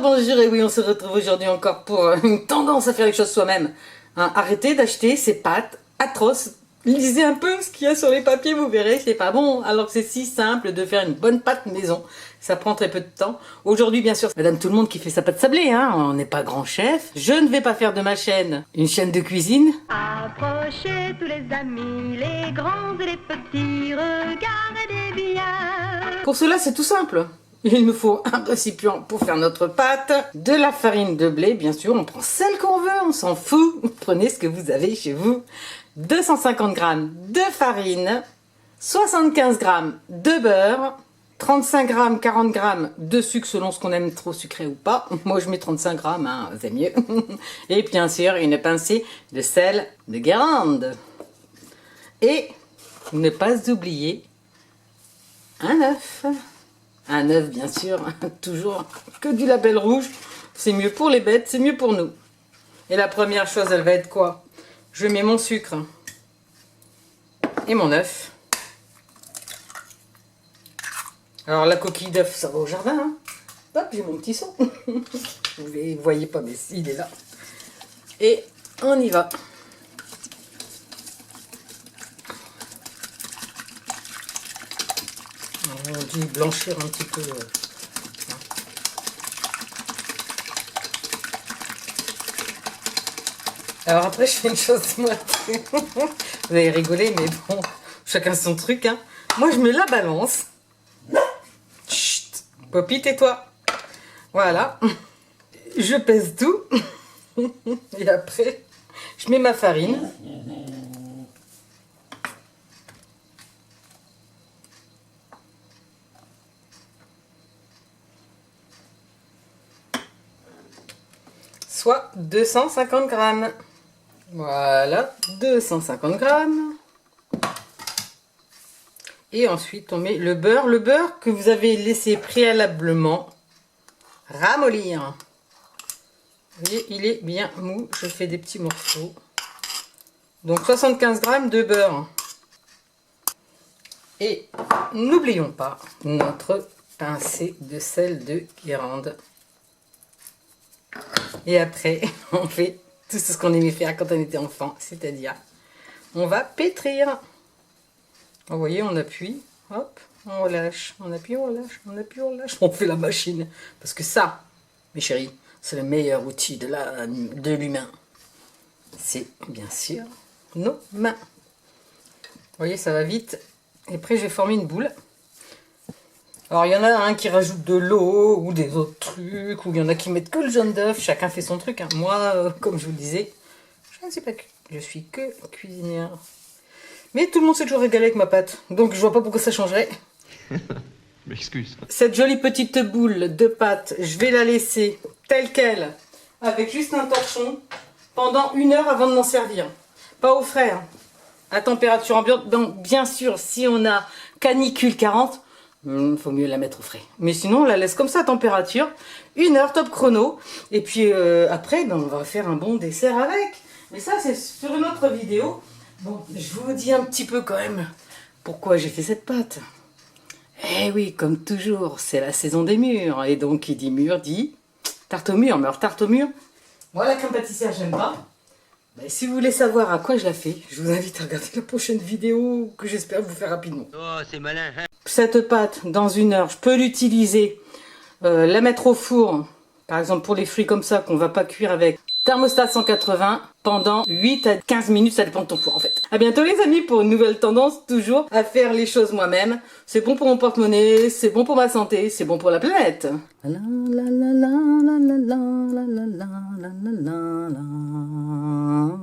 Bonjour et oui, on se retrouve aujourd'hui encore pour une tendance à faire les choses soi-même. Hein, arrêtez d'acheter ces pâtes atroces. Lisez un peu ce qu'il y a sur les papiers, vous verrez, c'est pas bon. Alors que c'est si simple de faire une bonne pâte maison. Ça prend très peu de temps. Aujourd'hui, bien sûr, Madame Tout-le-Monde qui fait sa pâte sablée. Hein. On n'est pas grand chef. Je ne vais pas faire de ma chaîne une chaîne de cuisine. Approchez tous les amis, les grands et les petits, regardez bien. Pour cela, c'est tout simple. Il nous faut un récipient pour faire notre pâte, de la farine de blé, bien sûr, on prend celle qu'on veut, on s'en fout, prenez ce que vous avez chez vous, 250 g de farine, 75 g de beurre, 35 g, 40 g de sucre selon ce qu'on aime trop sucré ou pas, moi je mets 35 g, hein, c'est mieux, et bien sûr une pincée de sel de Guérande, et ne pas oublier un œuf. Un œuf, bien sûr, toujours que du label rouge. C'est mieux pour les bêtes, c'est mieux pour nous. Et la première chose, elle va être quoi? Je mets mon sucre et mon œuf. Alors la coquille d'œuf, ça va au jardin. Hein. Hop, j'ai mon petit seau. Vous ne voyez pas, mais il est là. Et on y va. On dit blanchir un petit peu. Alors après, je fais une chose, moi. Vous allez rigoler, mais bon, chacun son truc. Hein. Moi, je mets la balance. Chut, Poppy, tais-toi. Voilà. Je pèse tout. Et après, je mets ma farine. Soit 250 g. Voilà, 250 g. Et ensuite, on met le beurre. Le beurre que vous avez laissé préalablement ramollir. Vous voyez, il est bien mou. Je fais des petits morceaux. Donc 75 g de beurre. Et n'oublions pas notre pincée de sel de Guérande. Et après, on fait tout ce qu'on aimait faire quand on était enfant, c'est-à-dire, on va pétrir. Vous voyez, on appuie, hop, on relâche, on appuie, on relâche, on appuie, on relâche. On fait la machine. Parce que ça, mes chéris, c'est le meilleur outil de l'humain. C'est bien sûr nos mains. Vous voyez, ça va vite. Et après, je vais former une boule. Alors, il y en a un qui rajoute de l'eau ou des autres trucs, ou il y en a qui mettent que le jaune d'œuf. Chacun fait son truc. Hein. Moi, comme je vous le disais, je ne sais pas, je suis que cuisinière. Mais tout le monde s'est toujours régalé avec ma pâte. Donc, je vois pas pourquoi ça changerait. M'excuse. Cette jolie petite boule de pâte, je vais la laisser telle qu'elle, avec juste un torchon, pendant 1 heure avant de m'en servir. Pas au frais, hein. À température ambiante. Donc, bien sûr, si on a canicule 40, faut mieux la mettre au frais. Mais sinon, on la laisse comme ça à température. 1 heure, top chrono. Et puis après, ben, on va faire un bon dessert avec. Mais ça, c'est sur une autre vidéo. Bon, je vous dis un petit peu quand même pourquoi j'ai fait cette pâte. Eh oui, comme toujours, c'est la saison des mûres. Et donc, qui dit mûr dit tarte aux mûres. Mais alors, tarte aux mûres, moi, la crème pâtissière, j'aime pas. Ben, si vous voulez savoir à quoi je la fais, je vous invite à regarder la prochaine vidéo que j'espère vous faire rapidement. Oh, c'est malin, hein? Cette pâte, dans 1 heure, je peux l'utiliser, la mettre au four, par exemple pour les fruits comme ça qu'on va pas cuire avec thermostat 180 pendant 8 à 15 minutes, ça dépend de ton four en fait. À bientôt les amis pour une nouvelle tendance, toujours à faire les choses moi-même. C'est bon pour mon porte-monnaie, c'est bon pour ma santé, c'est bon pour la planète. La la la la la la la la la la la la la.